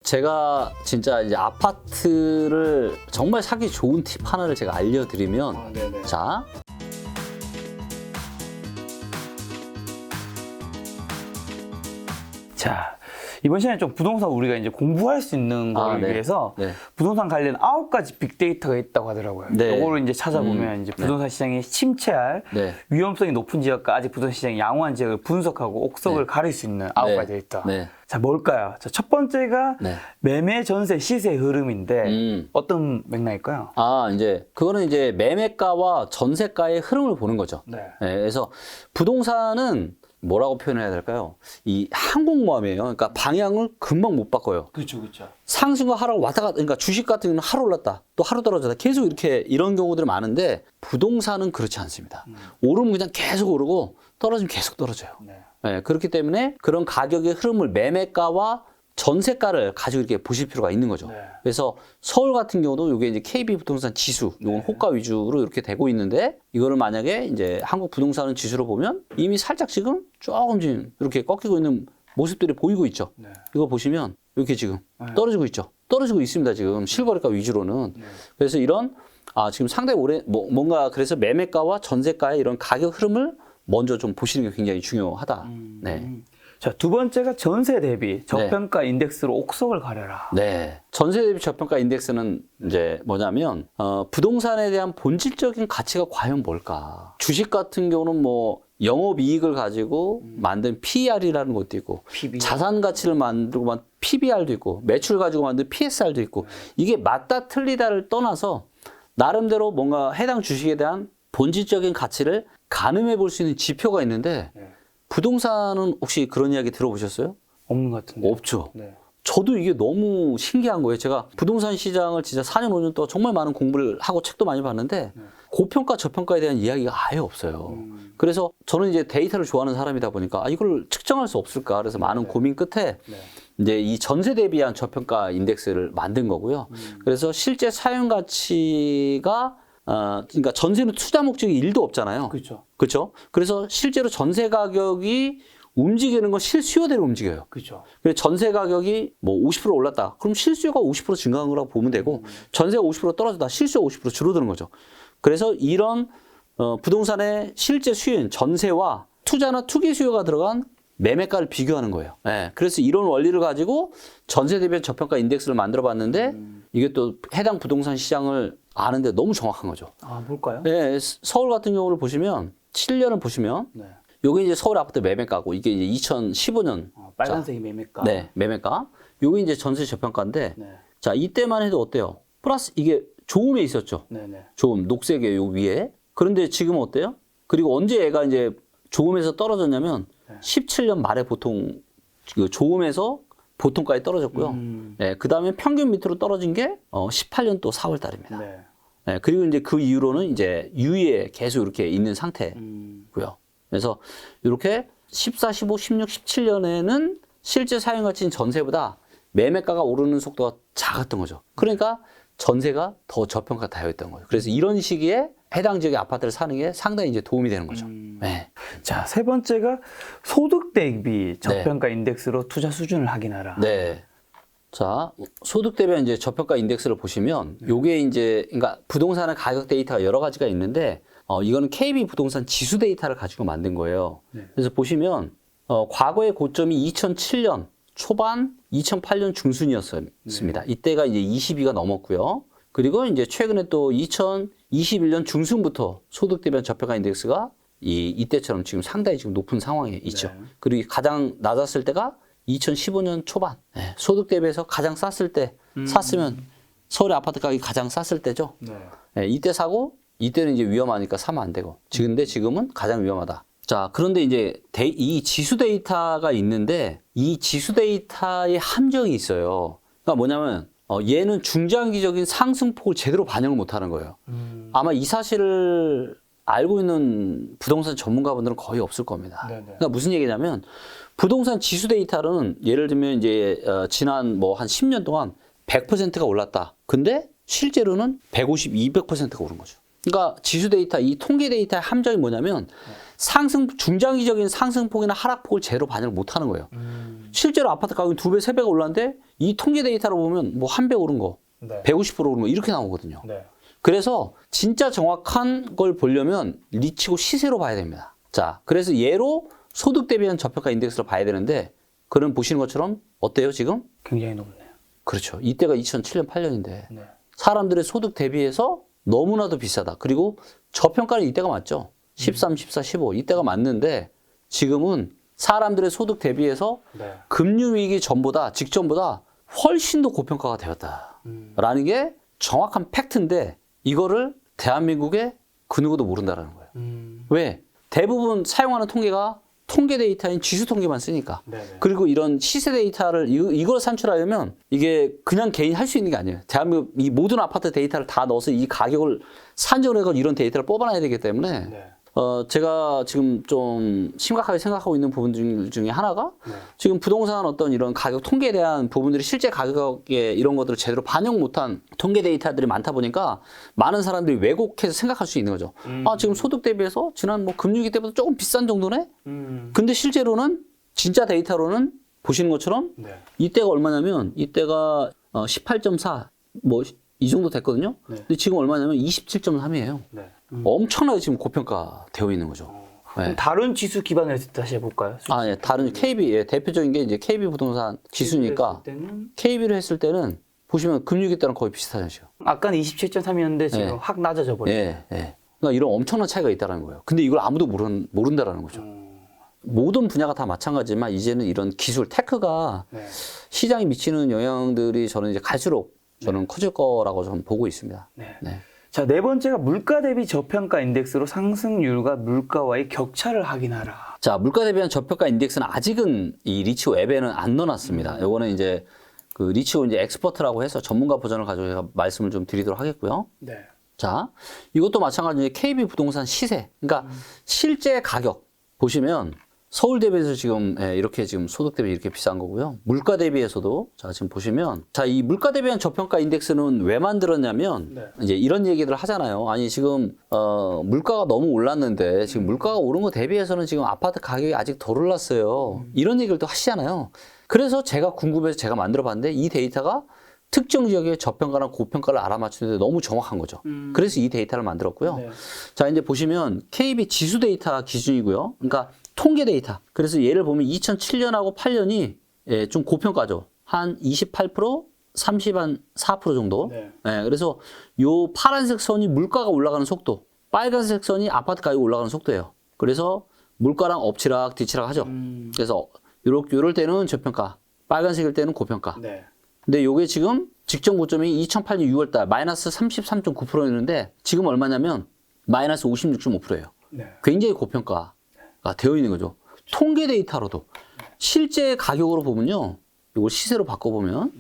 제가 진짜 이제 아파트를 정말 사기 좋은 팁 하나를 제가 알려드리면, 네네. 자, 자, 이번 시간에 좀 부동산 우리가 이제 공부할 수 있는 거를 네. 위해서 네. 부동산 관련 9가지 빅데이터가 있다고 하더라고요. 네. 이거를 이제 찾아보면 이제 부동산 시장이 침체할 네. 위험성이 높은 지역과 아직 부동산 시장이 양호한 지역을 분석하고 옥석을 가릴 수 있는 9가지 데이터. 네. 자, 뭘까요? 자, 첫 번째가 네. 매매 전세 시세 흐름인데 어떤 맥락일까요? 이제 그거는 이제 매매가와 전세가의 흐름을 보는 거죠. 네. 네, 그래서 부동산은 뭐라고 표현해야 될까요? 이 항공모함이에요. 그러니까 방향을 금방 못 바꿔요. 그렇죠, 그렇죠. 상승과 하락 왔다 갔다, 그러니까 주식 같은 경우는 하루 올랐다, 또 하루 떨어졌다, 계속 이렇게 이런 경우들이 많은데 부동산은 그렇지 않습니다. 오르면 그냥 계속 오르고 떨어지면 계속 떨어져요. 네. 네, 그렇기 때문에 그런 가격의 흐름을 매매가와 전세가를 가지고 이렇게 보실 필요가 있는 거죠. 네. 그래서 서울 같은 경우도 이게 이제 KB 부동산 지수, 이건 호가 위주로 이렇게 되고 있는데, 이거를 만약에 이제 한국 부동산은 지수로 보면 이미 살짝 지금 조금 지금 이렇게 꺾이고 있는 모습들이 보이고 있죠. 네. 이거 보시면 이렇게 지금 떨어지고 있죠. 떨어지고 있습니다. 지금 실거래가 위주로는. 그래서 이런 지금 상당히 오래 뭔가 그래서 매매가와 전세가의 이런 가격 흐름을 먼저 좀 보시는 게 굉장히 중요하다. 네. 자, 두 번째가 전세 대비 저평가 인덱스로 옥석을 가려라. 네. 전세 대비 저평가 인덱스는 이제 뭐냐면, 부동산에 대한 본질적인 가치가 과연 뭘까? 주식 같은 경우는 뭐, 영업이익을 가지고 만든 PER이라는 것도 있고, PBR. 자산 가치를 만들고 만든 PBR도 있고, 매출 가지고 만든 PSR도 있고, 이게 맞다 틀리다를 떠나서, 나름대로 뭔가 해당 주식에 대한 본질적인 가치를 가늠해 볼 수 있는 지표가 있는데, 부동산은 혹시 그런 이야기 들어보셨어요? 없는 것 같은데. 없죠. 네. 저도 이게 너무 신기한 거예요. 제가 부동산 시장을 진짜 4년, 5년 동안 정말 많은 공부를 하고 책도 많이 봤는데 고평가, 저평가에 대한 이야기가 아예 없어요. 그래서 저는 이제 데이터를 좋아하는 사람이다 보니까 이걸 측정할 수 없을까? 그래서 많은 고민 끝에 이제 이 전세 대비한 저평가 인덱스를 만든 거고요. 그래서 실제 사용 가치가 그러니까 전세는 투자 목적이 1도 없잖아요. 그렇죠. 그렇죠? 그래서 실제로 전세 가격이 움직이는 건 실수요대로 움직여요. 그렇죠. 그래서 전세 가격이 뭐 50% 올랐다. 그럼 실수요가 50% 증가한 거라고 보면 되고, 전세가 50% 떨어졌다. 실수요가 50% 줄어드는 거죠. 그래서 이런 부동산의 실제 수요인 전세와 투자나 투기 수요가 들어간 매매가를 비교하는 거예요. 네, 그래서 이런 원리를 가지고 전세 대비 저평가 인덱스를 만들어 봤는데, 이게 또 해당 부동산 시장을 아는데 너무 정확한 거죠. 뭘까요? 네, 서울 같은 경우를 보시면 7년을 보시면 네. 요게 이제 서울 아파트 매매가고, 이게 이제 2015년 빨간색이 매매가. 네, 매매가. 요게 이제 전세 저평가인데, 네. 자, 이때만 해도 어때요? 플러스 이게 조음에 있었죠. 네네. 조음, 녹색의 요 위에. 그런데 지금은 어때요? 그리고 언제 얘가 이제 조음에서 떨어졌냐면 17년 말에 보통 그 조음에서 보통까지 떨어졌고요. 네, 그 다음에 평균 밑으로 떨어진 게 18년 또 4월 달입니다. 네. 네, 그리고 이제 그 이후로는 이제 유의에 계속 이렇게 있는 상태고요. 그래서 이렇게 14, 15, 16, 17년에는 실제 사용 가치인 전세보다 매매가가 오르는 속도가 작았던 거죠. 그러니까 전세가 더 저평가되어 있던 거예요. 그래서 이런 시기에 해당 지역의 아파트를 사는 게 상당히 이제 도움이 되는 거죠. 네. 자, 세 번째가 소득 대비 저평가 인덱스로 투자 수준을 확인하라. 네. 자, 소득 대비 이제 저평가 인덱스를 보시면 요게 이제 그러니까 부동산의 가격 데이터가 여러 가지가 있는데 이거는 KB 부동산 지수 데이터를 가지고 만든 거예요. 그래서 보시면 과거의 고점이 2007년 초반, 2008년 중순이었습니다. 이때가 이제 22가 넘었고요. 그리고 이제 최근에 또 2021년 중순부터 소득 대비 저평가 인덱스가 이때처럼 지금 상당히 지금 높은 상황에 있죠. 그리고 가장 낮았을 때가 2015년 초반. 네, 소득 대비해서 가장 쌌을 때 샀으면 서울의 아파트 가격이 가장 쌌을 때죠. 네, 이때 사고 이때는 이제 위험하니까 사면 안 되고. 근데 지금은 가장 위험하다. 자, 그런데 이제 이 지수 데이터가 있는데 이 지수 데이터의 함정이 있어요. 그러니까 뭐냐면 얘는 중장기적인 상승폭을 제대로 반영을 못하는 거예요. 아마 이 사실을 알고 있는 부동산 전문가분들은 거의 없을 겁니다. 그러니까 무슨 얘기냐면 부동산 지수 데이터는 예를 들면 이제 지난 뭐 한 10년 동안 100%가 올랐다. 근데 실제로는 150, 200%가 오른 거죠. 그러니까 지수 데이터, 이 통계 데이터의 함정이 뭐냐면 중장기적인 상승폭이나 하락폭을 제로 반영을 못 하는 거예요. 실제로 아파트 가격이 2배, 3배가 올랐는데 이 통계 데이터로 보면 뭐 1배 오른 거, 네. 150% 오른 거 이렇게 나오거든요. 네. 그래서 진짜 정확한 걸 보려면 리치고 시세로 봐야 됩니다. 자, 그래서 얘로 소득 대비한 저평가 인덱스를 봐야 되는데 그럼 보시는 것처럼 어때요, 지금? 굉장히 높네요. 그렇죠. 이때가 2007년, 8년인데 네. 사람들의 소득 대비해서 너무나도 비싸다. 그리고 저평가는 이때가 맞죠. 13, 14, 15 이때가 맞는데 지금은 사람들의 소득 대비해서 네. 금융위기 전보다 직전보다 훨씬 더 고평가가 되었다라는 게 정확한 팩트인데 이거를 대한민국의 그 누구도 모른다라는 거예요. 왜? 대부분 사용하는 통계가 통계 데이터인 지수 통계만 쓰니까. 네네. 그리고 이런 시세 데이터를 이걸 산출하려면 이게 그냥 개인이 할 수 있는 게 아니에요. 대한민국 이 모든 아파트 데이터를 다 넣어서 이 가격을 산정해서 이런 데이터를 뽑아놔야 되기 때문에 네. 제가 지금 좀 심각하게 생각하고 있는 부분 중에 하나가 네. 지금 부동산 어떤 이런 가격 통계에 대한 부분들이 실제 가격에 이런 것들을 제대로 반영 못한 통계 데이터들이 많다 보니까 많은 사람들이 왜곡해서 생각할 수 있는 거죠. 아, 지금 소득 대비해서 지난 뭐 금융위기 때보다 조금 비싼 정도네? 근데 실제로는 진짜 데이터로는 보시는 것처럼 네. 이때가 얼마냐면 이때가 18.4 뭐 이 정도 됐거든요. 네. 근데 지금 얼마냐면 27.3이에요. 네. 엄청나게 지금 고평가 되어 있는 거죠. 그럼 다른 지수 기반으로 해서 다시 해볼까요? 아, 예. 다른 KB, 예. 대표적인 게 이제 KB 부동산 지수니까 때는 KB를 했을 때는 보시면 금융위기 때랑 거의 비슷하죠. 지금. 아까는 27.3이었는데 지금 네. 확 낮아져 버려요. 예, 예. 그러니까 이런 엄청난 차이가 있다는 거예요. 근데 이걸 아무도 모른다라는 거죠. 모든 분야가 다 마찬가지지만 이제는 이런 기술, 테크가 네. 시장에 미치는 영향들이 저는 이제 갈수록 저는 커질 거라고 저는 보고 있습니다. 네. 네. 자, 네 번째가 물가 대비 저평가 인덱스로 상승률과 물가와의 격차를 확인하라. 자, 물가 대비한 저평가 인덱스는 아직은 이 리치오 앱에는 안 넣어놨습니다. 요거는 이제 그 리치오 이제 엑스퍼트라고 해서 전문가 버전을 가지고 제가 말씀을 좀 드리도록 하겠고요. 네. 자, 이것도 마찬가지로 KB 부동산 시세. 그러니까 실제 가격 보시면 서울 대비해서 지금 이렇게 지금 소득 대비 이렇게 비싼 거고요. 물가 대비해서도 자, 지금 보시면 자, 이 물가 대비한 저평가 인덱스는 왜 만들었냐면 네. 이제 이런 얘기를 하잖아요. 아니 지금 물가가 너무 올랐는데 지금 물가가 오른 거 대비해서는 지금 아파트 가격이 아직 덜 올랐어요. 이런 얘기를 또 하시잖아요. 그래서 제가 궁금해서 제가 만들어 봤는데 이 데이터가 특정 지역의 저평가나 고평가를 알아맞추는데 너무 정확한 거죠. 그래서 이 데이터를 만들었고요. 네. 자, 이제 보시면 KB 지수 데이터 기준이고요. 그러니까 통계 데이터. 그래서 예를 보면 2007년하고 8년이 좀 고평가죠. 한 28%, 34% 정도. 네. 그래서 요 파란색 선이 물가가 올라가는 속도, 빨간색 선이 아파트 가격이 올라가는 속도예요. 그래서 물가랑 엎치락 뒤치락 하죠. 그래서 요럴 때는 저평가, 빨간색일 때는 고평가. 네. 근데 요게 지금 직전 고점이 2008년 6월달 마이너스 33.9%였는데 지금 얼마냐면 마이너스 56.5%예요. 네. 굉장히 고평가가 되어 있는 거죠. 통계 데이터로도 실제 가격으로 보면요, 이걸 시세로 바꿔보면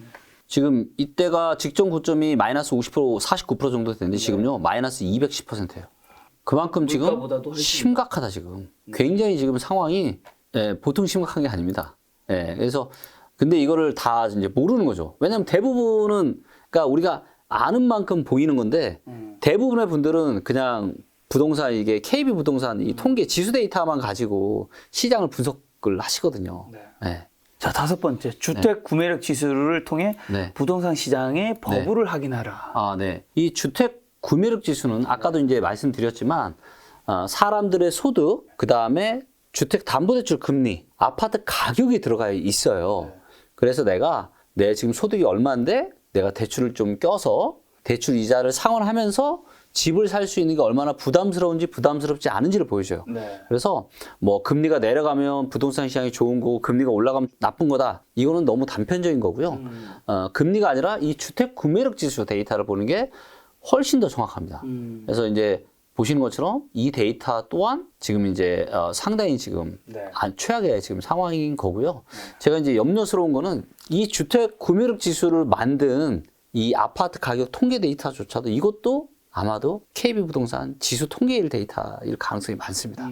지금 이때가 직전 고점이 마이너스 50%, 49% 정도 됐는데 지금요 마이너스 210%예요. 그만큼 지금 물가보다도 훨씬 심각하다 지금. 굉장히 지금 상황이 보통 심각한 게 아닙니다. 그래서 근데 이거를 다 이제 모르는 거죠. 왜냐하면 대부분은 그러니까 우리가 아는 만큼 보이는 건데 대부분의 분들은 그냥 부동산 이게 KB 부동산 이 통계 지수 데이터만 가지고 시장을 분석을 하시거든요. 네. 네. 자, 다섯 번째. 주택 구매력 지수를 통해 네. 부동산 시장의 버블을 확인하라. 아, 네. 이 주택 구매력 지수는 아까도 이제 말씀드렸지만 사람들의 소득, 그 다음에 주택 담보대출 금리, 아파트 가격이 들어가 있어요. 그래서 내 지금 소득이 얼마인데 내가 대출을 좀 껴서 대출 이자를 상환하면서 집을 살 수 있는 게 얼마나 부담스러운지 부담스럽지 않은지를 보여줘요. 네. 그래서 뭐 금리가 내려가면 부동산 시장이 좋은 거고 금리가 올라가면 나쁜 거다. 이거는 너무 단편적인 거고요. 금리가 아니라 이 주택 구매력 지수 데이터를 보는 게 훨씬 더 정확합니다. 그래서 이제 보시는 것처럼 이 데이터 또한 지금 이제 상당히 지금 네. 최악의 지금 상황인 거고요. 제가 이제 염려스러운 거는 이 주택 구매력 지수를 만든 이 아파트 가격 통계 데이터조차도 이것도 아마도 KB 부동산 지수 통계일 데이터일 가능성이 많습니다.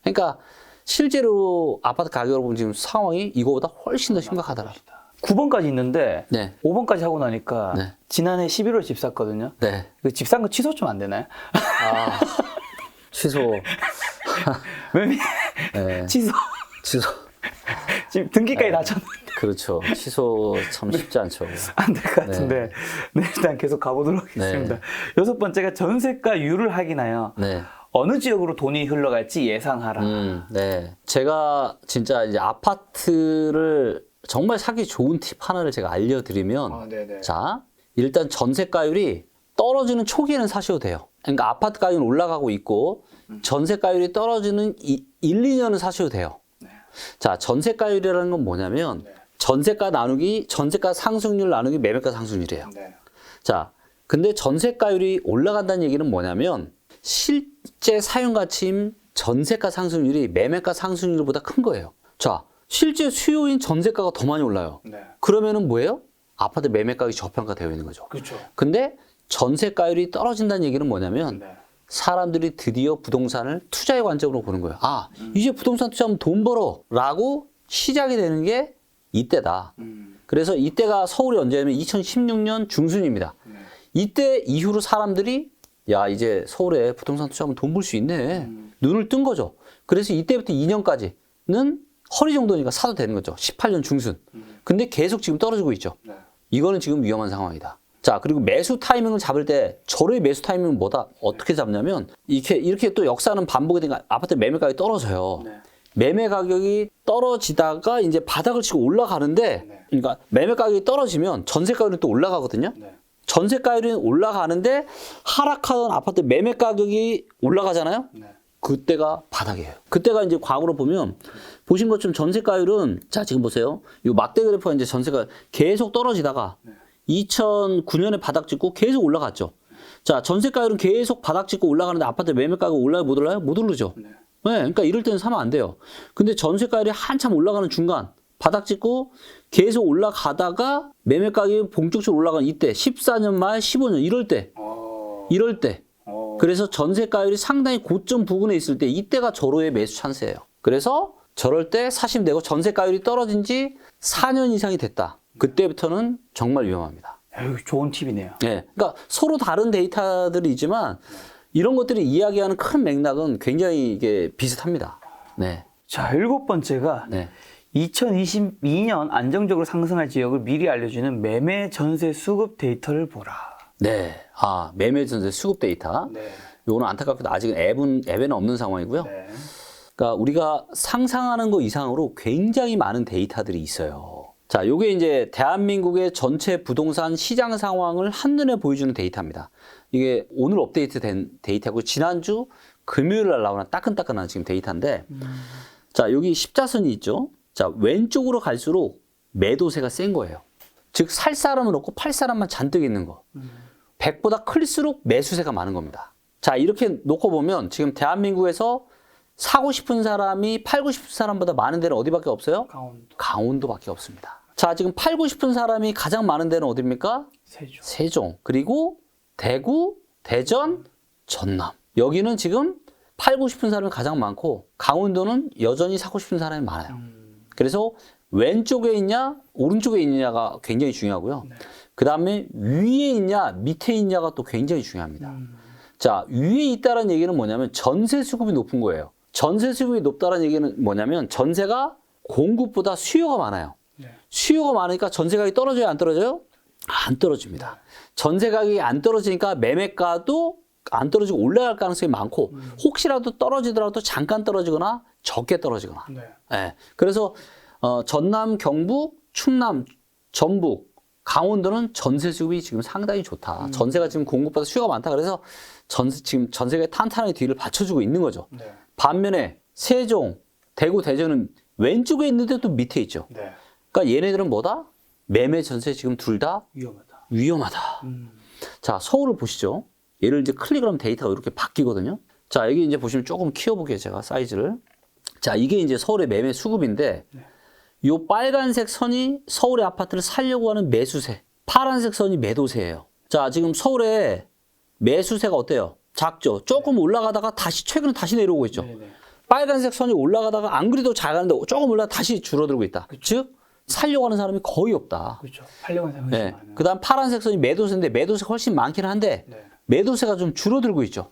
그러니까 실제로 아파트 가격으로 보면 지금 상황이 이거보다 훨씬 더 심각하더라. 9번까지 있는데 네. 5번까지 하고 나니까 네. 지난해 11월 집 샀거든요. 네. 집 산 거 취소 좀 안 되나요? 아, 취소. 매매 네. 취소. 취소. 지금 등기까지 다 쳤는데 그렇죠. 취소 참 쉽지 않죠. 안 될 것 같은데 네, 일단 계속 가보도록 하겠습니다. 네. 6번째가 전세가율을 확인하여 네. 어느 지역으로 돈이 흘러갈지 예상하라. 네. 제가 진짜 이제 아파트를 정말 사기 좋은 팁 하나를 제가 알려드리면, 네네. 자, 일단 전세가율이 떨어지는 초기에는 사셔도 돼요. 그러니까 아파트 가격은 올라가고 있고, 전세가율이 떨어지는 1, 2년은 사셔도 돼요. 자, 전세가율이라는 건 뭐냐면, 전세가 나누기, 전세가 상승률 나누기 매매가 상승률이에요. 자, 근데 전세가율이 올라간다는 얘기는 뭐냐면, 실제 사용가치인 전세가 상승률이 매매가 상승률보다 큰 거예요. 자, 실제 수요인 전세가가 더 많이 올라요. 그러면은 뭐예요? 아파트 매매 가격이 저평가되어 있는 거죠. 그렇죠. 근데 전세가율이 떨어진다는 얘기는 뭐냐면 사람들이 드디어 부동산을 투자의 관점으로 보는 거예요. 아, 이제 부동산 투자하면 돈 벌어 라고 시작이 되는 게 이때다. 그래서 이때가 서울이 언제냐면 2016년 중순입니다. 이때 이후로 사람들이 야, 이제 서울에 부동산 투자하면 돈 벌 수 있네. 눈을 뜬 거죠. 그래서 이때부터 2년까지는 허리 정도니까 사도 되는 거죠. 18년 중순. 근데 계속 지금 떨어지고 있죠. 이거는 지금 위험한 상황이다. 자, 그리고 매수 타이밍을 잡을 때 저의 매수 타이밍은 뭐다? 어떻게 잡냐면 이렇게 또 역사는 반복이 되니까 아파트 매매 가격이 떨어져요. 매매 가격이 떨어지다가 이제 바닥을 치고 올라가는데 그러니까 매매 가격이 떨어지면 전세 가격이 또 올라가거든요. 전세 가율이 올라가는데 하락하던 아파트 매매 가격이 올라가잖아요. 그때가 바닥이에요. 그때가 이제 과거로 보면 보신 것처럼 전세 가율은 자 지금 보세요. 이 막대 그래프가 이제 전세가 계속 떨어지다가 2009년에 바닥 찍고 계속 올라갔죠. 자 전세 가율은 계속 바닥 찍고 올라가는데 아파트 매매 가격 올라요 못 올라요? 못 오르죠. 네, 그러니까 이럴 때는 사면 안 돼요. 근데 전세 가율이 한참 올라가는 중간 바닥 찍고 계속 올라가다가 매매 가격이 본격적으로 올라가는 이때 14년 말 15년 이럴 때 그래서 전세가율이 상당히 고점 부근에 있을 때 이때가 절호의 매수 찬스예요. 그래서 저럴 때 사시면 되고 전세가율이 떨어진 지 4년 이상이 됐다. 그때부터는 정말 위험합니다. 에휴, 좋은 팁이네요. 네, 그러니까 서로 다른 데이터들이지만 이런 것들이 이야기하는 큰 맥락은 굉장히 이게 비슷합니다. 네. 자, 7번째가 2022년 안정적으로 상승할 지역을 미리 알려주는 매매 전세 수급 데이터를 보라. 네. 아, 매매 전세 수급 데이터. 요거는 안타깝게도 아직은 앱에는 없는 상황이고요. 그러니까 우리가 상상하는 것 이상으로 굉장히 많은 데이터들이 있어요. 자, 요게 이제 대한민국의 전체 부동산 시장 상황을 한눈에 보여주는 데이터입니다. 이게 오늘 업데이트된 데이터고 지난주 금요일 날 나오는 따끈따끈한 지금 데이터인데 자, 여기 십자선이 있죠. 자, 왼쪽으로 갈수록 매도세가 센 거예요. 즉, 살 사람은 없고 팔 사람만 잔뜩 있는 거. 100보다 클수록 매수세가 많은 겁니다. 자, 이렇게 놓고 보면 지금 대한민국에서 사고 싶은 사람이 팔고 싶은 사람보다 많은 데는 어디밖에 없어요? 강원도밖에 없습니다. 자, 지금 팔고 싶은 사람이 가장 많은 데는 어디입니까? 세종. 그리고 대구, 대전, 전남. 여기는 지금 팔고 싶은 사람이 가장 많고 강원도는 여전히 사고 싶은 사람이 많아요. 그래서 왼쪽에 있냐 오른쪽에 있느냐가 굉장히 중요하고요. 그 다음에 위에 있냐 밑에 있냐가 또 굉장히 중요합니다. 자, 위에 있다는 얘기는 뭐냐면 전세 수급이 높은 거예요. 전세 수급이 높다는 얘기는 뭐냐면 전세가 공급보다 수요가 많아요. 수요가 많으니까 전세 가격이 떨어져요 안 떨어져요? 안 떨어집니다. 전세 가격이 안 떨어지니까 매매가도 안 떨어지고 올라갈 가능성이 많고 혹시라도 떨어지더라도 잠깐 떨어지거나 적게 떨어지거나. 그래서 전남, 경북, 충남, 전북, 강원도는 전세 수급이 지금 상당히 좋다. 전세가 지금 공급보다 수요가 많다. 그래서 지금 전세가 탄탄하게 뒤를 받쳐주고 있는 거죠. 반면에 세종, 대구, 대전은 왼쪽에 있는데 또 밑에 있죠. 그러니까 얘네들은 뭐다? 매매 전세 지금 둘 다 위험하다. 자, 서울을 보시죠. 얘를 이제 클릭을 하면 데이터가 이렇게 바뀌거든요. 자, 여기 이제 보시면 조금 키워볼게요. 제가 사이즈를. 자, 이게 이제 서울의 매매 수급인데 요 빨간색 선이 서울의 아파트를 살려고 하는 매수세, 파란색 선이 매도세예요. 자, 지금 서울의 매수세가 어때요? 작죠? 조금 올라가다가 최근에 다시 내려오고 있죠. 빨간색 선이 올라가다가 안 그래도 잘 가는데 조금 올라가 다시 줄어들고 있다. 즉 살려고 하는 사람이 거의 없다. 그렇죠. 팔려고 하는 사람이 네. 많아요. 그다음 파란색 선이 매도세인데 매도세가 훨씬 많긴 한데 네. 매도세가 좀 줄어들고 있죠.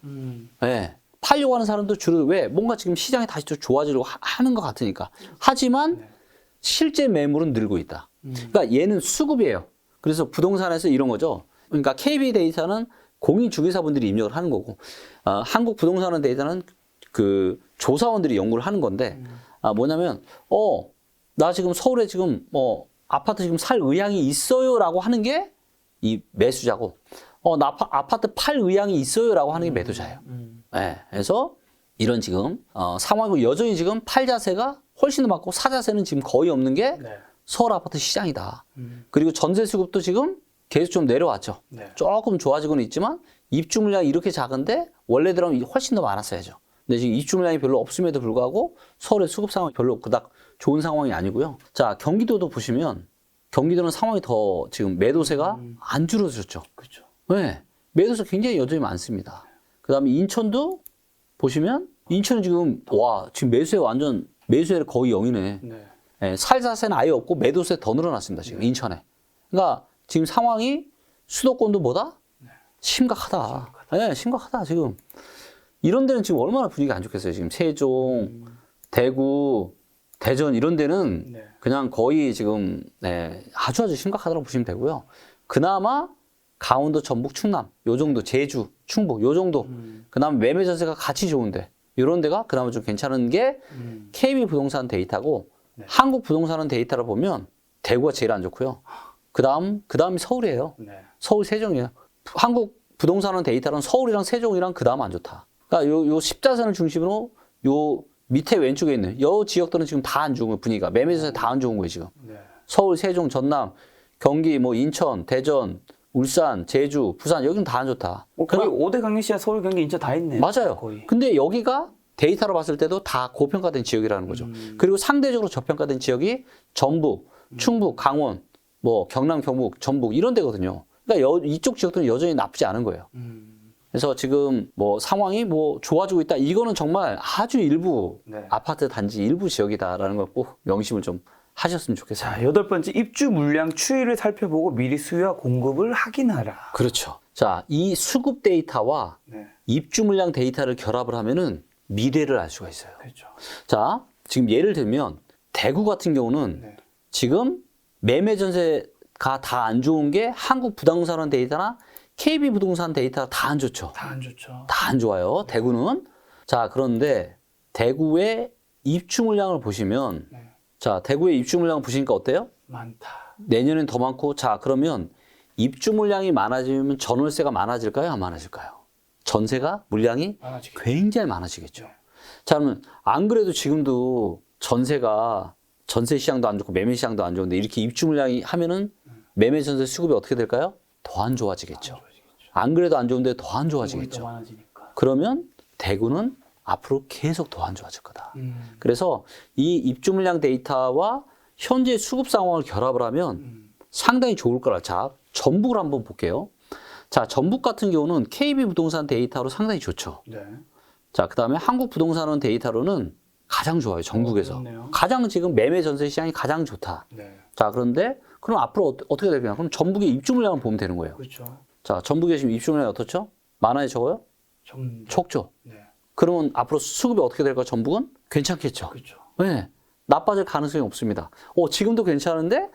네. 팔려고 하는 사람도 왜? 뭔가 지금 시장이 다시 좀 좋아지려고 하는 것 같으니까. 하지만 실제 매물은 늘고 있다. 그러니까 얘는 수급이에요. 그래서 부동산에서 이런 거죠. 그러니까 KB 데이터는 공인 중개사분들이 입력을 하는 거고, 한국 부동산 데이터는 그 조사원들이 연구를 하는 건데, 뭐냐면, 나 지금 서울에 지금 아파트 지금 살 의향이 있어요라고 하는 게 이 매수자고, 나 아파트 팔 의향이 있어요라고 하는 게 매도자예요. 네, 그래서 이런 지금 상황이고 여전히 지금 팔 자세가 훨씬 더 많고 사 자세는 지금 거의 없는 게 네. 서울 아파트 시장이다. 그리고 전세 수급도 지금 계속 좀 내려왔죠. 네. 조금 좋아지고는 있지만 입주 물량이 이렇게 작은데 원래대로는 훨씬 더 많았어야죠. 근데 지금 입주 물량이 별로 없음에도 불구하고 서울의 수급 상황이 별로 그닥 좋은 상황이 아니고요. 자, 경기도도 보시면 경기도는 상황이 더 지금 매도세가 안 줄어들었죠. 그렇죠. 네. 매도세 굉장히 여전히 많습니다. 그 다음에 인천도 보시면 인천은 지금 지금 매수세 거의 0이네. 네. 네, 살 자세는 아예 없고 매도세 더 늘어났습니다. 지금 인천에. 그러니까 지금 상황이 수도권도 뭐다? 심각하다. 네, 심각하다 지금. 이런 데는 지금 얼마나 분위기가 안 좋겠어요. 지금 세종, 대구, 대전 이런 데는 네. 그냥 거의 지금 아주 심각하다고 보시면 되고요. 그나마 강원도, 전북, 충남 요 정도, 제주, 충북 요 정도. 그나마 매매 전세가 같이 좋은데 이런 데가 그나마 좀 괜찮은 게 KB 부동산 데이터고 한국 부동산 데이터를 보면 대구가 제일 안 좋고요. 그다음이 서울이에요. 네. 서울, 세종이에요. 한국 부동산 데이터는 서울이랑 세종이랑 그다음 안 좋다. 그러니까 요 10자선을 중심으로 요 밑에 왼쪽에 있는 요 지역들은 지금 다 안 좋은 거예요. 분위기가 매매 전세 다 안 좋은 거예요 지금. 네. 서울, 세종, 전남, 경기, 인천, 대전, 울산, 제주, 부산 여기는 다 안 좋다. 거의 5대 강력시야 서울, 경기, 인천 다 있네요. 맞아요. 거의. 근데 여기가 데이터로 봤을 때도 다 고평가된 지역이라는 거죠. 그리고 상대적으로 저평가된 지역이 전북, 충북, 강원, 경남, 경북, 전북 이런 데거든요. 그러니까 이쪽 지역들은 여전히 나쁘지 않은 거예요. 그래서 지금 상황이 좋아지고 있다. 이거는 정말 아주 일부 네. 아파트 단지 일부 지역이다라는 걸 꼭 명심을 좀 하셨으면 좋겠어요. 자, 8번째 입주 물량 추이를 살펴보고 미리 수요와 공급을 확인하라. 그렇죠. 자, 이 수급 데이터와 네. 입주 물량 데이터를 결합을 하면은 미래를 알 수가 있어요. 그렇죠. 자, 지금 예를 들면 대구 같은 경우는 네. 지금 매매 전세가 다 안 좋은 게 한국 부동산 데이터나 KB 부동산 데이터가 다 안 좋죠. 다 안 좋죠. 다 안 좋아요. 대구는. 자, 그런데 대구의 입주 물량을 보시면 네. 자, 대구의 입주 물량을 보시니까 어때요? 많다. 내년엔 더 많고 자, 그러면 입주 물량이 많아지면 전월세가 많아질까요? 안 많아질까요? 전세가 물량이 많아지겠죠. 굉장히 많아지겠죠. 자, 그러면 안 그래도 지금도 전세 시장도 안 좋고 매매 시장도 안 좋은데 이렇게 입주 물량이 하면은 매매 전세 수급이 어떻게 될까요? 더 안 좋아지겠죠. 안 그래도 안 좋은데 더 안 더 좋아지겠죠. 많아지니까. 그러면 대구는 앞으로 계속 더 안 좋아질 거다. 그래서 이 입주 물량 데이터와 현재 수급 상황을 결합을 하면 상당히 좋을 거라. 자, 전북을 한번 볼게요. 자, 전북 같은 경우는 KB 부동산 데이터로 상당히 좋죠. 네. 자, 그 다음에 한국 부동산 데이터로는 가장 좋아요. 전국에서. 그렇네요. 가장 지금 매매 전세 시장이 가장 좋다. 네. 자, 그런데 그럼 앞으로 어떻게 될까요? 그럼 전북의 입주 물량을 보면 되는 거예요. 그렇죠. 자, 전북의 지금 입주 물량이 어떻죠? 많아요, 적어요? 적죠. 네. 그러면 앞으로 수급이 어떻게 될까요? 전북은? 괜찮겠죠. 그렇죠. 네. 나빠질 가능성이 없습니다. 지금도 괜찮은데,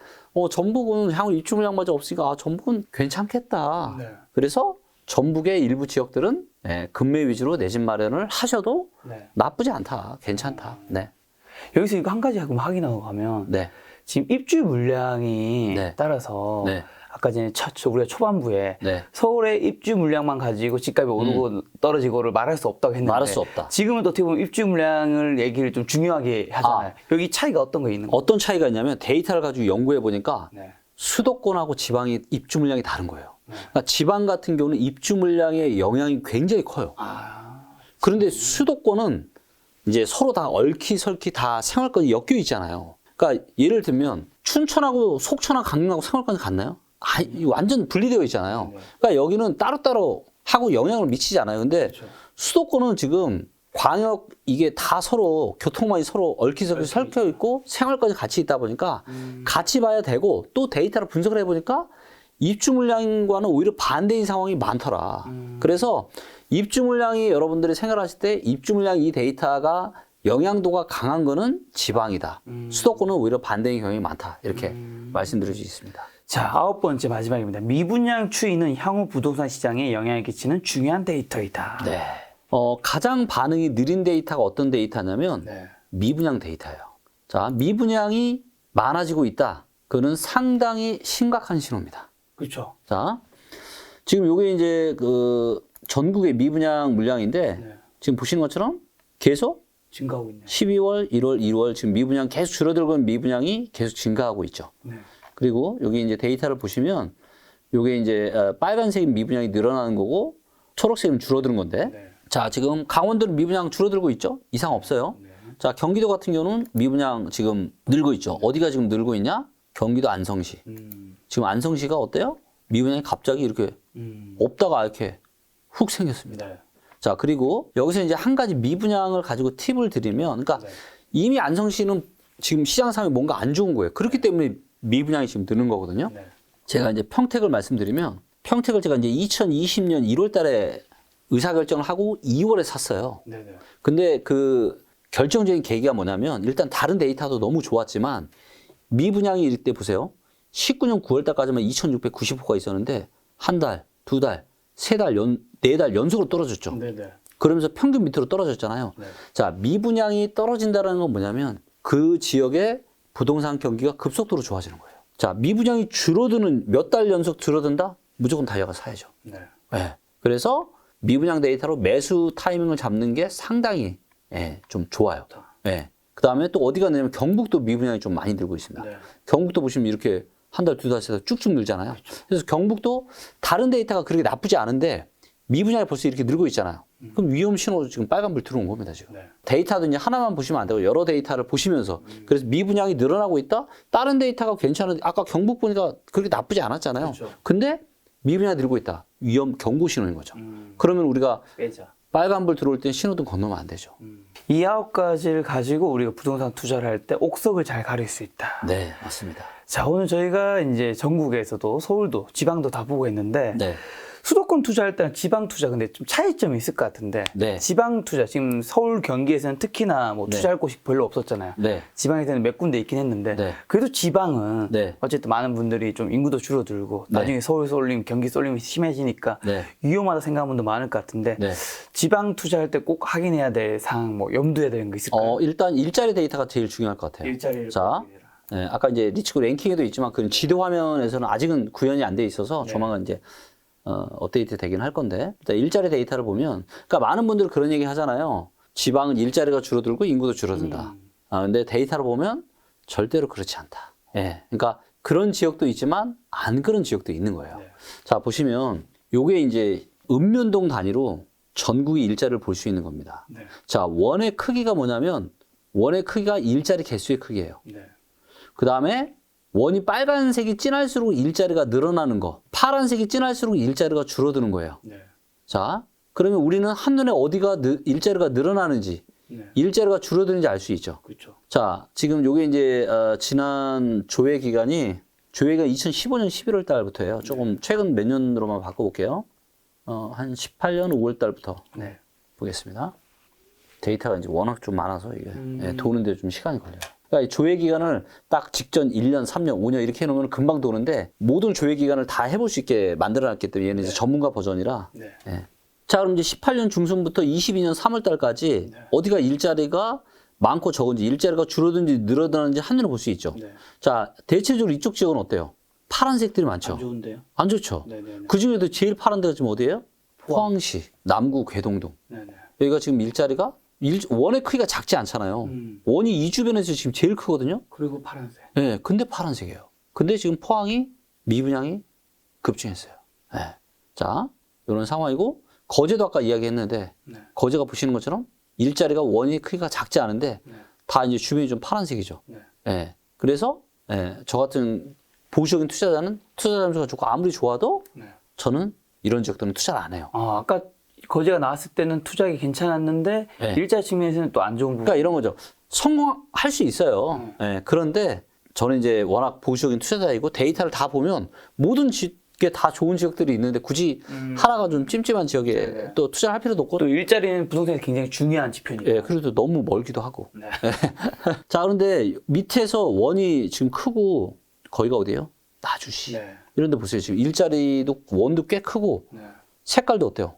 전북은 향후 입주 물량마저 없으니까, 전북은 괜찮겠다. 네. 그래서 전북의 일부 지역들은 급매 위주로 내 집 마련을 하셔도 네. 나쁘지 않다. 괜찮다. 네. 여기서 이거 한 가지 하고 확인하고 가면 네. 지금 입주 물량이 네. 따라서 네. 아까 전에 우리가 초반부에 네. 서울의 입주 물량만 가지고 집값이 오르고 떨어지고를 말할 수 없다고 했는데 말할 수 없다. 지금은 또 어떻게 보면 입주 물량을 얘기를 좀 중요하게 하잖아요. 여기 차이가 어떤 거 있는 거예요? 어떤 차이가 있냐면 데이터를 가지고 연구해 보니까 네. 수도권하고 지방이 입주 물량이 다른 거예요. 그러니까 지방 같은 경우는 입주 물량의 영향이 굉장히 커요. 그런데 수도권은 이제 서로 다 얽히설키 다 생활권이 엮여 있잖아요. 그러니까 예를 들면 춘천하고 속천하고 강릉하고 생활권이 같나요? 완전 분리되어 있잖아요. 그러니까 여기는 따로따로 하고 영향을 미치지 않아요. 근데 그렇죠. 수도권은 지금 광역 이게 다 서로 교통망이 서로 얽히설키 설켜 있고 생활까지 같이 있다 보니까 같이 봐야 되고 또 데이터를 분석을 해보니까 입주 물량과는 오히려 반대인 상황이 많더라. 그래서 입주 물량이 여러분들이 생각하실 때 입주 물량 이 데이터가 영향도가 강한 거는 지방이다. 수도권은 오히려 반대인 경향이 많다. 이렇게 말씀드릴 수 있습니다. 자, 9번째 마지막입니다. 미분양 추이는 향후 부동산 시장에 영향을 끼치는 중요한 데이터이다. 네. 가장 반응이 느린 데이터가 어떤 데이터냐면 네. 미분양 데이터예요. 자, 미분양이 많아지고 있다. 그거는 상당히 심각한 신호입니다. 그렇죠. 자, 지금 요게 이제 그 전국의 미분양 물량인데 네. 지금 보시는 것처럼 계속 증가하고 있네요. 12월, 1월, 2월 지금 미분양 계속 줄어들고 있는 미분양이 계속 증가하고 있죠. 네. 그리고 여기 이제 데이터를 보시면 요게 이제 빨간색 미분양이 늘어나는 거고 초록색은 줄어드는 건데 네. 자, 지금 강원도는 미분양 줄어들고 있죠? 이상 없어요. 네. 자, 경기도 같은 경우는 미분양 지금 늘고 있죠. 어디가 지금 늘고 있냐? 경기도 안성시. 지금 안성시가 어때요? 미분양이 갑자기 이렇게 없다가 이렇게 훅 생겼습니다. 네. 자, 그리고 여기서 이제 한 가지 미분양을 가지고 팁을 드리면, 그러니까 네. 이미 안성시는 지금 시장 상황이 뭔가 안 좋은 거예요. 그렇기 때문에 미분양이 지금 느는 거거든요. 네. 제가 이제 평택을 말씀드리면, 평택을 제가 이제 2020년 1월 달에 의사결정을 하고 2월에 샀어요. 네. 네. 근데 그 결정적인 계기가 뭐냐면, 일단 다른 데이터도 너무 좋았지만, 미분양이 이때 보세요. 19년 9월 달까지만 2,690호가 있었는데, 한 달, 두 달, 세 달, 네 달 연속으로 떨어졌죠. 네. 네. 그러면서 평균 밑으로 떨어졌잖아요. 네. 자, 미분양이 떨어진다는 건 뭐냐면 그 지역의 부동산 경기가 급속도로 좋아지는 거예요. 자, 미분양이 줄어드는 몇 달 연속 줄어든다? 무조건 다이아가 사야죠. 네. 네. 그래서 미분양 데이터로 매수 타이밍을 잡는 게 상당히 좀 좋아요. 네. 그 다음에 또 어디가 내냐면 경북도 미분양이 좀 많이 들고 있습니다. 네. 경북도 보시면 이렇게 한 달, 두 달, 세 달 쭉쭉 늘잖아요. 그래서 경북도 다른 데이터가 그렇게 나쁘지 않은데 미분양이 벌써 이렇게 늘고 있잖아요. 그럼 위험 신호 지금 빨간불 들어온 겁니다, 지금. 네. 데이터도 이제 하나만 보시면 안 되고 여러 데이터를 보시면서 그래서 미분양이 늘어나고 있다? 다른 데이터가 괜찮은데 아까 경북 보니까 그렇게 나쁘지 않았잖아요. 그렇죠. 근데 미분양이 늘고 있다. 위험 경고 신호인 거죠. 그러면 우리가 빼자. 빨간불 들어올 때 신호등 건너면 안 되죠. 이 9가지를 가지고 우리가 부동산 투자를 할 때 옥석을 잘 가릴 수 있다. 네, 맞습니다. 자, 오늘 저희가 이제 전국에서도 서울도 지방도 다 보고 있는데 네. 수도권 투자할 때랑 지방 투자 근데 좀 차이점이 있을 것 같은데 네. 지방 투자 지금 서울 경기에서는 특히나 뭐 네. 투자할 곳이 별로 없었잖아요. 네. 지방에서는 몇 군데 있긴 했는데 네. 그래도 지방은 네. 어쨌든 많은 분들이 좀 인구도 줄어들고 네. 나중에 서울 쏠림 경기 쏠림이 심해지니까 네. 위험하다 생각하는 분도 많을 것 같은데 네. 지방 투자할 때 꼭 확인해야 될 사항 뭐 염두해야 되는 거 있을까요? 일단 일자리 데이터가 제일 중요할 것 같아요. 일자리를 자, 네, 아까 이제 리치고 랭킹에도 있지만 그 지도 화면에서는 아직은 구현이 안 돼 있어서 조만간 이제 업데이트 되긴 할 건데 일단 일자리 데이터를 보면 그러니까 많은 분들이 그런 얘기 하잖아요. 지방은 일자리가 줄어들고 인구도 줄어든다. 근데 데이터를 보면 절대로 그렇지 않다. 예. 그러니까 그런 지역도 있지만 안 그런 지역도 있는 거예요. 네. 자, 보시면 요게 이제 읍면동 단위로 전국의 일자리를 볼 수 있는 겁니다. 네. 자, 원의 크기가 뭐냐면 원의 크기가 일자리 개수의 크기예요. 네. 그 다음에 원이 빨간색이 진할수록 일자리가 늘어나는 거, 파란색이 진할수록 일자리가 줄어드는 거예요. 네. 자, 그러면 우리는 한눈에 어디가 일자리가 늘어나는지, 네. 일자리가 줄어드는지 알 수 있죠. 그렇죠. 자, 지금 요게 이제 지난 조회 기간이 2015년 11월 달부터예요. 조금 최근 몇 년으로만 바꿔볼게요. 한 18년 5월 달부터 네. 보겠습니다. 데이터가 이제 워낙 좀 많아서 이게 도는데 좀 시간이 걸려요. 그러니까 이 조회 기간을 딱 직전 1년, 3년, 5년 이렇게 해놓으면 금방 도는데 모든 조회 기간을 다 해볼 수 있게 만들어놨기 때문에 얘는 이제 전문가 버전이라. 네. 예. 자, 그럼 이제 18년 중순부터 22년 3월 달까지 어디가 일자리가 많고 적은지, 일자리가 줄어든지 늘어나는지 한눈에 볼 수 있죠. 네. 자, 대체적으로 이쪽 지역은 어때요? 파란색들이 많죠. 안 좋은데요? 안 좋죠. 네네네. 그 중에도 제일 파란 데가 지금 어디예요? 포항시, 남구, 괴동동. 네네. 여기가 지금 일자리가 원의 크기가 작지 않잖아요. 원이 이 주변에서 지금 제일 크거든요. 그리고 파란색. 네, 근데 파란색이에요. 근데 지금 포항이 미분양이 급증했어요. 네. 자, 이런 상황이고 거제도 아까 이야기했는데 네. 거제가 보시는 것처럼 일자리가 원의 크기가 작지 않은데 네. 다 이제 주변이 좀 파란색이죠. 네. 네. 그래서 저 같은 보수적인 투자자는 투자 점수가 좋고 아무리 좋아도 네. 저는 이런 지역들은 투자를 안 해요. 아까 거제가 나왔을 때는 투자하기 괜찮았는데 네. 일자리 측면에서는 또 안 좋은 부분. 그러니까 이런 거죠. 성공할 수 있어요. 예, 그런데 저는 이제 워낙 보수적인 투자자이고 데이터를 다 보면 모든 게 다 좋은 지역들이 있는데 굳이 하나가 좀 찜찜한 지역에 또 투자를 할 필요도 없고 또 일자리는 부동산이 굉장히 중요한 지표니까. 예, 그래도 너무 멀기도 하고. 네. 자, 그런데 밑에서 원이 지금 크고 거기가 어디예요? 나주시. 네. 이런 데 보세요. 지금 일자리도 원도 꽤 크고 네. 색깔도 어때요?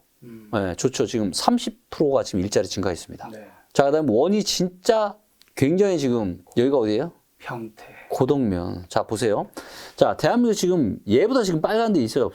예, 좋죠. 지금 30%가 지금 일자리 증가했습니다. 네. 자, 그다음에 원이 진짜 굉장히 지금 여기가 어디예요? 평택. 고덕면. 자, 보세요. 자, 대한민국 지금 얘보다 지금 빨간 데 있어요?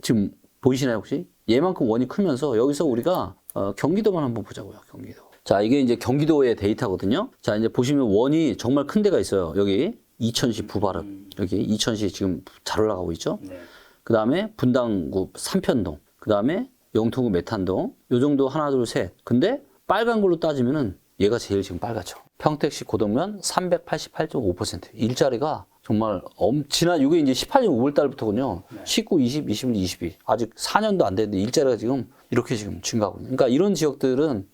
지금 보이시나요, 혹시? 얘만큼 원이 크면서 여기서 우리가 경기도만 한번 보자고요. 경기도. 자, 이게 이제 경기도의 데이터거든요. 자, 이제 보시면 원이 정말 큰 데가 있어요. 여기 이천시 부발읍. 여기 이천시 지금 잘 올라가고 있죠. 네. 그다음에 분당구 삼편동. 그다음에 영통구 메탄동. 요 정도 하나, 둘, 셋. 근데 빨간 걸로 따지면은 얘가 제일 지금 빨갛죠. 평택시 고덕면 388.5%. 일자리가 정말 지난 이게 이제 18년 5월 달부터군요. 19, 20, 21, 22. 아직 4년도 안 됐는데 일자리가 지금 이렇게 지금 증가하고 있는. 그러니까 이런 지역들은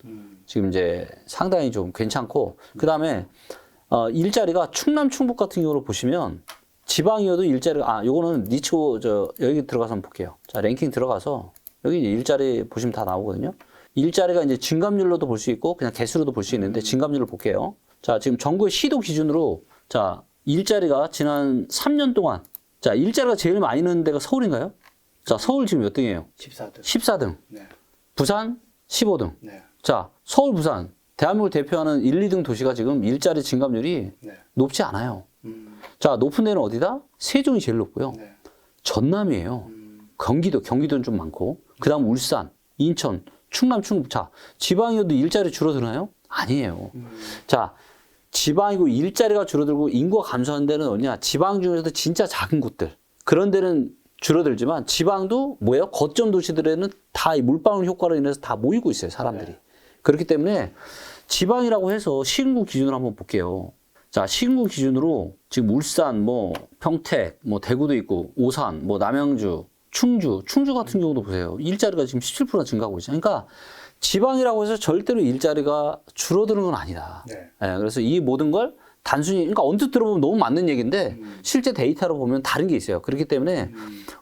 지금 이제 상당히 좀 괜찮고 그다음에 일자리가 충남 충북 같은 경우로 보시면 지방이어도 일자리가 요거는 니초 여기 들어가서 한번 볼게요. 자, 랭킹 들어가서 여기 이제 일자리 보시면 다 나오거든요. 일자리가 이제 증감률로도 볼 수 있고 그냥 개수로도 볼 수 있는데 증감률을 볼게요. 자, 지금 전국의 시도 기준으로 자, 일자리가 지난 3년 동안 자, 일자리가 제일 많이 넣는 데가 서울인가요? 자, 서울 지금 몇 등이에요? 14등. 14등. 네. 부산 15등. 네. 자, 서울, 부산. 대한민국을 대표하는 1, 2등 도시가 지금 일자리 증감률이 네. 높지 않아요. 자, 높은 데는 어디다? 세종이 제일 높고요. 네. 전남이에요. 경기도는 좀 많고. 그 다음 울산, 인천, 충남, 충북. 자, 지방이어도 일자리 줄어드나요? 아니에요. 자, 지방이고 일자리가 줄어들고 인구가 감소한 데는 어디냐? 지방 중에서도 진짜 작은 곳들. 그런 데는 줄어들지만 지방도 뭐예요? 거점 도시들에는 다 이 물방울 효과로 인해서 다 모이고 있어요, 사람들이. 네. 그렇기 때문에 지방이라고 해서 시군구 기준으로 한번 볼게요. 자, 시군구 기준으로 지금 울산, 뭐 평택, 뭐 대구도 있고 오산, 뭐 남양주, 충주 같은 경우도 보세요. 일자리가 지금 17%나 증가하고 있어요. 그러니까 지방이라고 해서 절대로 일자리가 줄어드는 건 아니다. 네. 네, 그래서 이 모든 걸 단순히, 그러니까 언뜻 들어보면 너무 맞는 얘기인데 실제 데이터로 보면 다른 게 있어요. 그렇기 때문에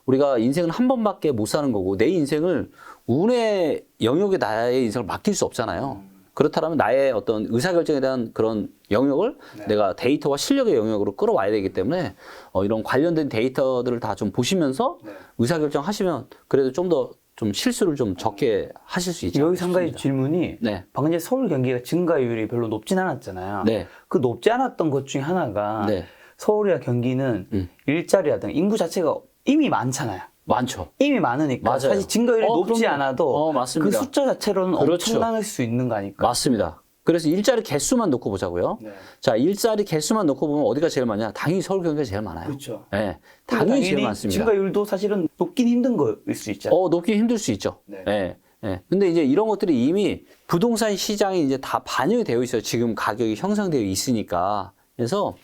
우리가 인생은 한 번밖에 못 사는 거고 내 인생을 운의 영역에 나의 인생을 맡길 수 없잖아요. 그렇다면 나의 어떤 의사결정에 대한 그런 영역을 내가 데이터와 실력의 영역으로 끌어와야 되기 때문에 이런 관련된 데이터들을 다 좀 보시면서 의사결정 하시면 그래도 좀 더 좀 실수를 좀 적게 하실 수 있죠. 여기서 한 가지 질문이 네. 방금 이제 서울 경기가 증가율이 별로 높진 않았잖아요. 네. 그 높지 않았던 것 중에 하나가 네. 서울이나 경기는 일자리라든가 인구 자체가 이미 많잖아요. 많죠. 이미 많으니까 맞아요. 사실 증가율이 높지 그럼요. 않아도 맞습니다. 그 숫자 자체로는 그렇죠. 엄청날 수 있는 거 아닐까? 맞습니다. 그래서 일자리 개수만 놓고 보자고요. 네. 자, 일자리 개수만 놓고 보면 어디가 제일 많냐? 당연히 서울 경기가 제일 많아요. 그렇죠. 네, 당연히 제일 많습니다. 증가율도 사실은 높긴 힘든 거일 수 있잖아요. 높기 힘들 수 있죠. 네. 네. 네. 근데 이제 이런 것들이 이미 부동산 시장에 이제 다 반영이 되어 있어요. 지금 가격이 형성되어 있으니까. 그래서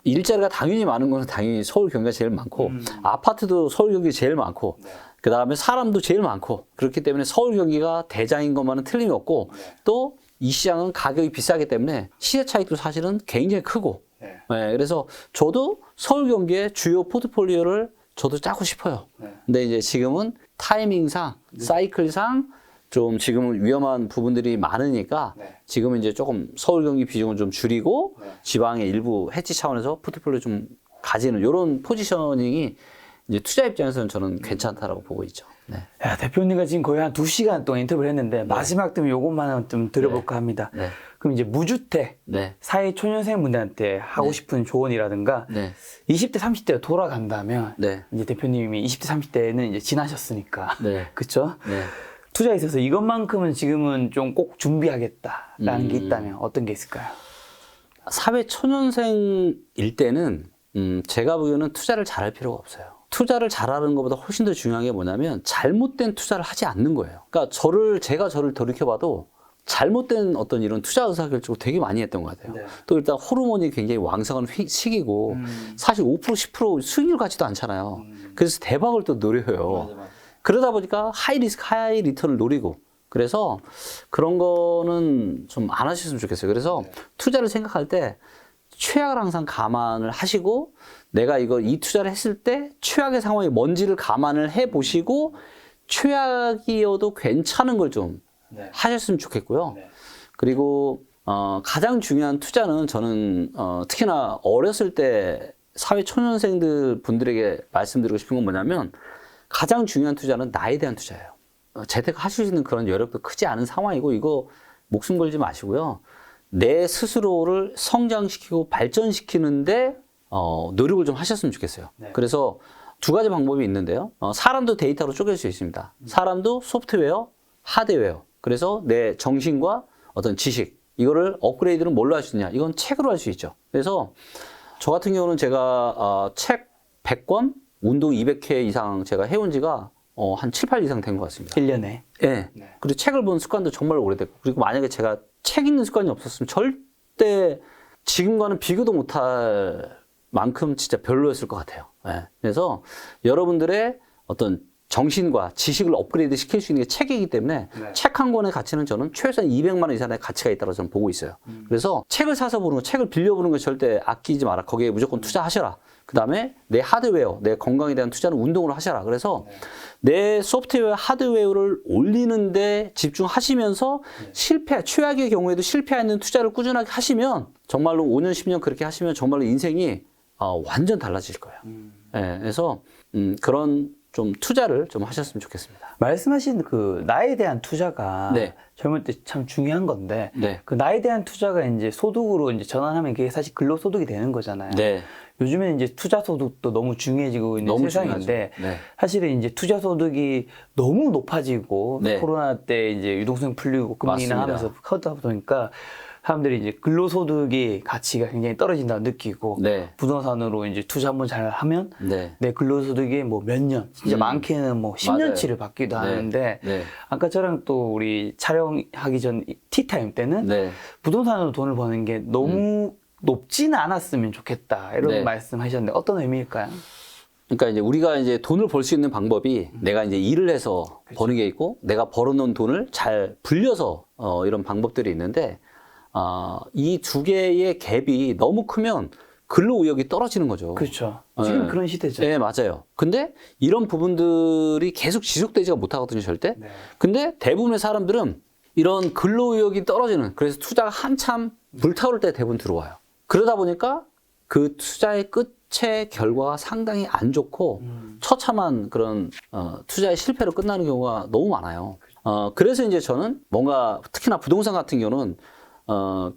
일자리가 당연히 많은 거는 당연히 서울 경기가 제일 많고, 아파트도 서울 경기 제일 많고, 네. 그 다음에 사람도 제일 많고, 그렇기 때문에 서울 경기가 대장인 것만은 틀림이 없고, 또 이 시장은 가격이 비싸기 때문에 시세 차익도 사실은 굉장히 크고, 네. 네, 그래서 저도 서울 경기의 주요 포트폴리오를 저도 짜고 싶어요. 네. 근데 이제 지금은 타이밍상, 사이클상 좀 지금은 위험한 부분들이 많으니까 네. 지금은 이제 조금 서울 경기 비중을 좀 줄이고 네. 지방의 일부 해지 차원에서 포트폴리오 좀 가지는 이런 포지셔닝이 이제 투자 입장에서는 저는 괜찮다라고 보고 있죠. 네. 야, 대표님과 지금 거의 한 2시간 동안 인터뷰를 했는데 마지막 때문에 요것만 좀 들어볼까 합니다. 네. 그럼 이제 무주택 네. 사회 초년생 분들한테 하고 싶은 조언이라든가 네. 20대 30대로 돌아간다면 네. 이제 대표님이 20대 30대는 이제 지나셨으니까 네. 그렇죠? 네. 투자에 있어서 이것만큼은 지금은 좀 꼭 준비하겠다라는 게 있다면 어떤 게 있을까요? 사회 초년생일 때는 제가 보기에는 투자를 잘할 필요가 없어요. 투자를 잘하는 것보다 훨씬 더 중요한 게 뭐냐면 잘못된 투자를 하지 않는 거예요. 그러니까 제가 저를 돌이켜봐도 잘못된 어떤 이런 투자 의사결정을 되게 많이 했던 것 같아요. 네. 또 일단 호르몬이 굉장히 왕성한 시기고 사실 5% 10% 수익률 같지도 않잖아요. 그래서 대박을 또 노려요. 그러다 보니까 하이 리스크 하이 리턴을 노리고 그래서 그런 거는 좀 안 하셨으면 좋겠어요. 그래서 투자를 생각할 때 최악을 항상 감안을 하시고 내가 이 투자를 했을 때 최악의 상황이 뭔지를 감안을 해 보시고 최악이어도 괜찮은 걸 좀 하셨으면 좋겠고요. 그리고 가장 중요한 투자는 저는 특히나 어렸을 때 사회 초년생들 분들에게 말씀드리고 싶은 건 뭐냐면 가장 중요한 투자는 나에 대한 투자예요. 재테크하실 수 있는 그런 여력도 크지 않은 상황이고 이거 목숨 걸지 마시고요. 내 스스로를 성장시키고 발전시키는데 노력을 좀 하셨으면 좋겠어요. 그래서 두 가지 방법이 있는데요. 사람도 데이터로 쪼갤 수 있습니다. 사람도 소프트웨어, 하드웨어. 그래서 내 정신과 어떤 지식 이거를 업그레이드는 뭘로 할 수 있냐? 이건 책으로 할 수 있죠. 그래서 저 같은 경우는 제가 책 100권, 운동 200회 이상 제가 해온 지가 한 7, 8년 이상 된 것 같습니다. 1년에. 네. 그리고 책을 보는 습관도 정말 오래됐고, 그리고 만약에 제가 책 읽는 습관이 없었으면 절대 지금과는 비교도 못할 만큼 진짜 별로였을 것 같아요. 네. 그래서 여러분들의 어떤 정신과 지식을 업그레이드 시킬 수 있는 게 책이기 때문에 책 한 권의 가치는 저는 최소한 200만 원 이상의 가치가 있다고 저는 보고 있어요. 그래서 책을 사서 보는 거, 책을 빌려보는 거 절대 아끼지 마라. 거기에 무조건 투자하셔라. 그 다음에 내 하드웨어, 내 건강에 대한 투자는 운동으로 하셔라. 그래서 내 소프트웨어, 하드웨어를 올리는데 집중하시면서 최악의 경우에도 실패하는 투자를 꾸준하게 하시면 정말로 5년, 10년 그렇게 하시면 정말로 인생이 완전 달라질 거예요. 네, 그래서 그런 좀 투자를 좀 하셨으면 좋겠습니다. 말씀하신 그 나에 대한 투자가 젊을 때 참 중요한 건데 그 나에 대한 투자가 이제 소득으로 이제 전환하면 그게 사실 근로소득이 되는 거잖아요. 요즘에는 이제 투자소득도 너무 중요해지고 있는 세상인데 사실은 이제 투자소득이 너무 높아지고 코로나 때 이제 유동성 풀리고 금리 인하하면서 하다 보니까 사람들이 이제 근로소득이 가치가 굉장히 떨어진다고 느끼고 부동산으로 이제 투자 한번 잘 하면 내 근로소득이 뭐 몇 년, 진짜 많게는 뭐 10년치를 받기도 하는데 아까 저랑 또 우리 촬영하기 전 티타임 때는 부동산으로 돈을 버는 게 너무 높지는 않았으면 좋겠다 이런 말씀하셨는데 어떤 의미일까요? 그러니까 이제 우리가 이제 돈을 벌 수 있는 방법이 내가 이제 일을 해서 버는 게 있고 내가 벌어놓은 돈을 잘 불려서 이런 방법들이 있는데 이 두 개의 갭이 너무 크면 근로의욕이 떨어지는 거죠. 그렇죠. 지금 그런 시대죠. 네, 맞아요. 근데 이런 부분들이 계속 지속되지가 못하거든요, 절대. 근데 대부분의 사람들은 이런 근로의욕이 떨어지는, 그래서 투자가 한참 불타오를 때 대부분 들어와요. 그러다 보니까 그 투자의 끝의 결과가 상당히 안 좋고 처참한 그런 투자의 실패로 끝나는 경우가 너무 많아요. 그래서 이제 저는 뭔가 특히나 부동산 같은 경우는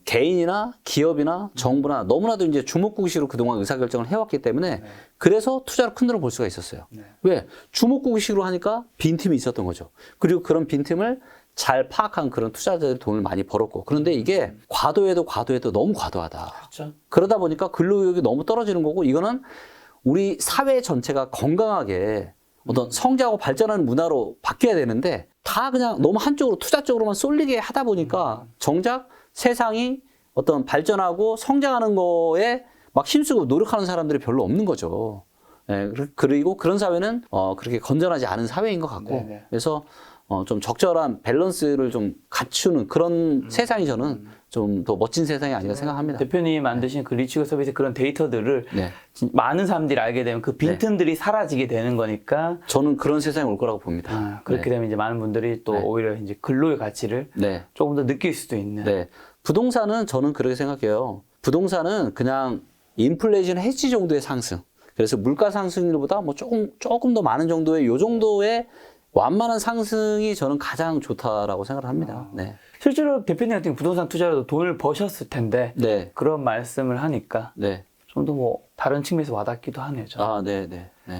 개인이나 기업이나 정부나 너무나도 이제 주목구기식으로 그동안 의사결정을 해왔기 때문에 그래서 투자로 큰 돈을 벌 수가 있었어요. 왜? 주목구기식으로 하니까 빈틈이 있었던 거죠. 그리고 그런 빈틈을 잘 파악한 그런 투자자들이 돈을 많이 벌었고, 그런데 이게 과도해도 너무 과도하다. 그렇죠. 그러다 보니까 근로의욕이 너무 떨어지는 거고, 이거는 우리 사회 전체가 건강하게 어떤 성장하고 발전하는 문화로 바뀌어야 되는데 다 그냥 너무 한쪽으로 투자 쪽으로만 쏠리게 하다 보니까 정작 세상이 어떤 발전하고 성장하는 거에 막 힘쓰고 노력하는 사람들이 별로 없는 거죠. 그리고 그런 사회는 그렇게 건전하지 않은 사회인 것 같고, 그래서 좀 적절한 밸런스를 좀 갖추는 그런 세상이 저는 좀 더 멋진 세상이 아닌가 생각합니다. 대표님이 만드신 그 리치고 서비스 그런 데이터들을 많은 사람들이 알게 되면 그 빈틈들이 사라지게 되는 거니까 저는 그런 세상이 올 거라고 봅니다. 그렇게 되면 이제 많은 분들이 또 오히려 이제 근로의 가치를 조금 더 느낄 수도 있는. 부동산은 저는 그렇게 생각해요. 부동산은 그냥 인플레이션 해지 정도의 상승. 그래서 물가 상승률보다 뭐 조금 더 많은 정도의 요 정도의 완만한 상승이 저는 가장 좋다라고 생각을 합니다. 실제로 대표님 같은 부동산 투자로도 돈을 버셨을 텐데 그런 말씀을 하니까 좀 더 뭐 다른 측면에서 와닿기도 하네요.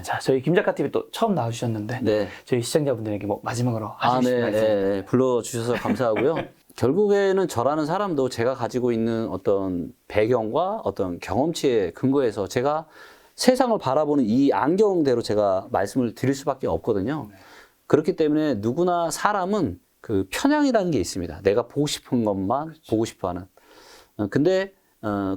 자, 저희 김작가TV 또 처음 나와주셨는데 저희 시청자분들에게 뭐 마지막으로 하시고 싶은 말씀. 불러주셔서 감사하고요. 결국에는 저라는 사람도 제가 가지고 있는 어떤 배경과 어떤 경험치에 근거해서 제가 세상을 바라보는 이 안경대로 제가 말씀을 드릴 수밖에 없거든요. 그렇기 때문에 누구나 사람은 그 편향이라는 게 있습니다. 내가 보고 싶은 것만 보고 싶어 하는. 근데,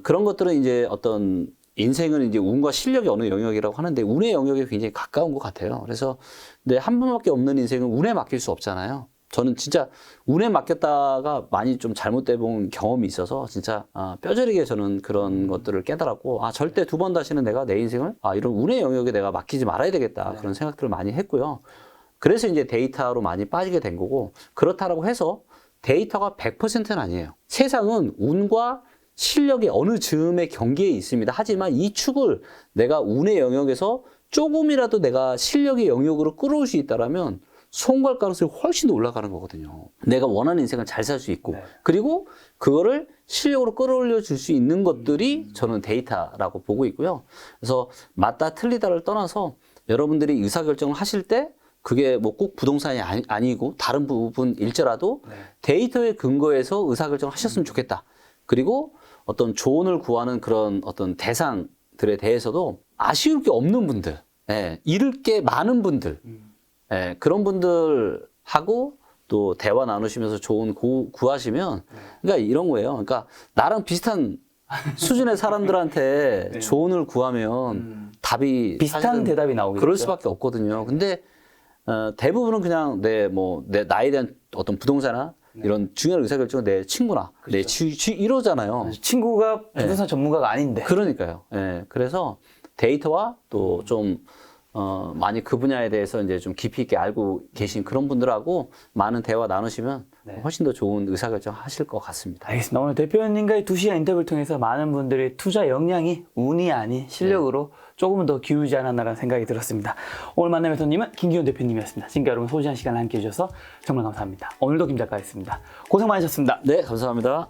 그런 것들은 이제 어떤 인생은 이제 운과 실력이 어느 영역이라고 하는데 운의 영역에 굉장히 가까운 것 같아요. 그래서, 근데 한 번밖에 없는 인생은 운에 맡길 수 없잖아요. 저는 진짜 운에 맡겼다가 많이 좀 잘못돼 본 경험이 있어서 진짜 뼈저리게 저는 그런 것들을 깨달았고 절대 두 번 다시는 내가 내 인생을 이런 운의 영역에 내가 맡기지 말아야 되겠다. 그런 생각들을 많이 했고요. 그래서 이제 데이터로 많이 빠지게 된 거고 그렇다라고 해서 데이터가 100%는 아니에요. 세상은 운과 실력이 어느 즈음의 경계에 있습니다. 하지만 이 축을 내가 운의 영역에서 조금이라도 내가 실력의 영역으로 끌어올 수 있다면 성공할 가능성이 훨씬 더 올라가는 거거든요. 내가 원하는 인생을 잘 살 수 있고 그리고 그거를 실력으로 끌어올려 줄 수 있는 것들이 저는 데이터라고 보고 있고요. 그래서 맞다 틀리다를 떠나서 여러분들이 의사결정을 하실 때 그게 뭐 꼭 부동산이 아니고 다른 부분일지라도 데이터에 근거해서 의사결정을 하셨으면 좋겠다. 그리고 어떤 조언을 구하는 그런 어떤 대상들에 대해서도 아쉬울 게 없는 분들, 잃을 게 많은 분들, 그런 분들하고 또 대화 나누시면서 조언 구하시면, 그러니까 이런 거예요. 그러니까 나랑 비슷한 수준의 사람들한테 조언을 구하면 답이 비슷한 대답이 나오겠죠. 그럴 수밖에 없거든요. 근데 대부분은 그냥 내 나에 대한 어떤 부동산이나 이런 중요한 의사결정은 내 친구나 내 이러잖아요. 친구가 부동산 전문가가 아닌데. 그러니까요. 그래서 데이터와 또 좀 많이 그 분야에 대해서 이제 좀 깊이 있게 알고 계신 그런 분들하고 많은 대화 나누시면 훨씬 더 좋은 의사결정 하실 것 같습니다. 알겠습니다. 오늘 대표님과의 2시간 인터뷰를 통해서 많은 분들의 투자 역량이 운이 아닌 실력으로 조금은 더 기울지 않았나라는 생각이 들었습니다. 오늘 만남의 손님은 김기훈 대표님이었습니다. 지금까지 여러분 소중한 시간 함께 해주셔서 정말 감사합니다. 오늘도 김 작가였습니다. 고생 많으셨습니다. 네, 감사합니다.